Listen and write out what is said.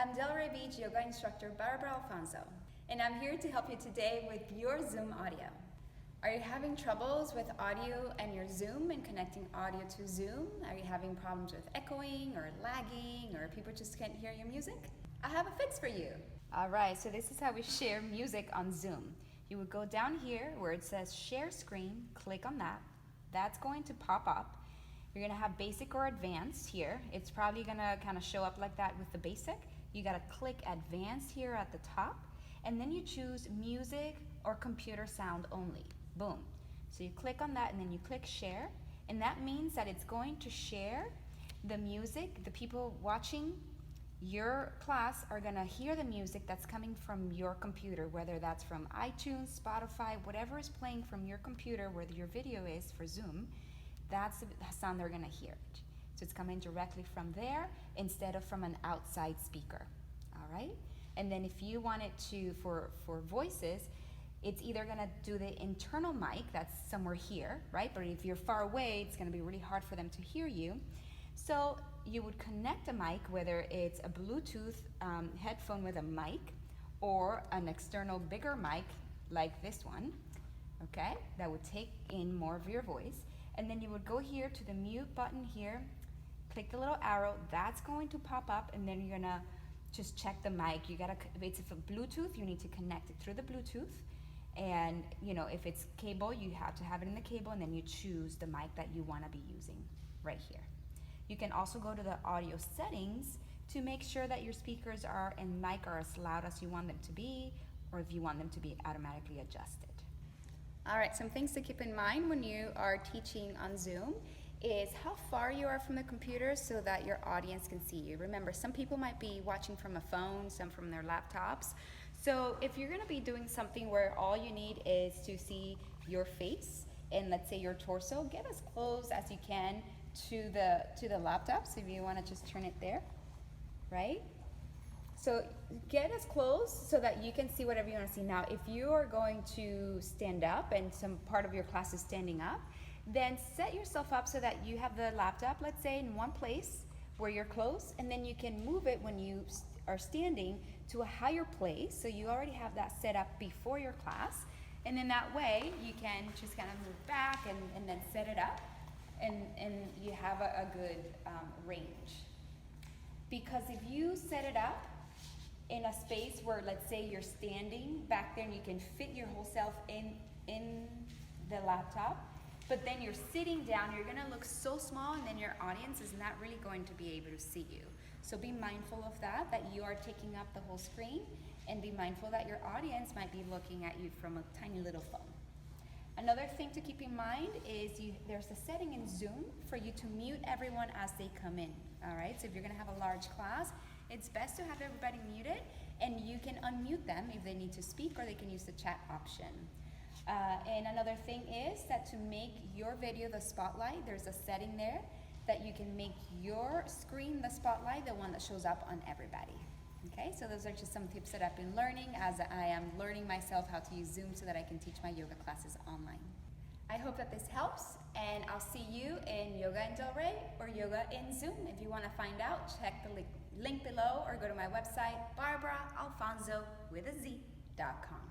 I'm Delray Beach yoga instructor Barbara Alfonso, and I'm here to help you today with your Zoom audio. Are you having troubles with audio and your Zoom and connecting audio to Zoom? Are you having problems with echoing or lagging, or people just can't hear your music? I have a fix for you. All right, so this is how we share music on Zoom. You would go down here where it says share screen, click on that. That's going to pop up. You're gonna have basic or advanced here. It's probably gonna kind of show up like that with the basic. You gotta click advanced here at the top, and then you choose music or computer sound only. Boom. So you click on that and then you click share, and that means that it's going to share the music. The people watching your class are gonna hear the music that's coming from your computer, whether that's from iTunes, Spotify, whatever is playing from your computer where your video is for Zoom. That's the sound they're gonna hear. So it's coming directly from there instead of from an outside speaker, all right? And then if you want it to, for voices, it's either gonna do the internal mic, that's somewhere here, right? But if you're far away, it's gonna be really hard for them to hear you. So you would connect a mic, whether it's a Bluetooth headphone with a mic or an external bigger mic like this one, okay? That would take in more of your voice. And then you would go here to the mute button here, click the little arrow, that's going to pop up, and then you're gonna just check the mic. You gotta, if it's a Bluetooth, you need to connect it through the Bluetooth. And you know, if it's cable, you have to have it in the cable, and then you choose the mic that you wanna be using right here. You can also go to the audio settings to make sure that your speakers are and mic are as loud as you want them to be, or if you want them to be automatically adjusted. All right, some things to keep in mind when you are teaching on Zoom is how far you are from the computer so that your audience can see you. Remember, some people might be watching from a phone, some from their laptops. So if you're gonna be doing something where all you need is to see your face and let's say your torso, get as close as you can to the laptop. So if you wanna just turn it there, right? So get as close so that you can see whatever you want to see. Now, if you are going to stand up and some part of your class is standing up, then set yourself up so that you have the laptop, let's say, in one place where you're close, and then you can move it when you are standing to a higher place. So you already have that set up before your class. And then that way you can just kind of move back and then set it up, and you have a good range. Because if you set it up in a space where, let's say, you're standing back there and you can fit your whole self in the laptop, but then you're sitting down, you're gonna look so small, and then your audience is not really going to be able to see you. So be mindful of that you are taking up the whole screen, and be mindful that your audience might be looking at you from a tiny little phone. Another thing to keep in mind is there's a setting in Zoom for you to mute everyone as they come in, all right? So if you're gonna have a large class, it's best to have everybody muted, and you can unmute them if they need to speak, or they can use the chat option. And another thing is that to make your video the spotlight, there's a setting there that you can make your screen the spotlight, the one that shows up on everybody. Okay, so those are just some tips that I've been learning as I am learning myself how to use Zoom so that I can teach my yoga classes online. I hope that this helps, and I'll see you in Yoga in Delray or Yoga in Zoom. If you want to find out, check the link below or go to my website, BarbaraAlfonso.com.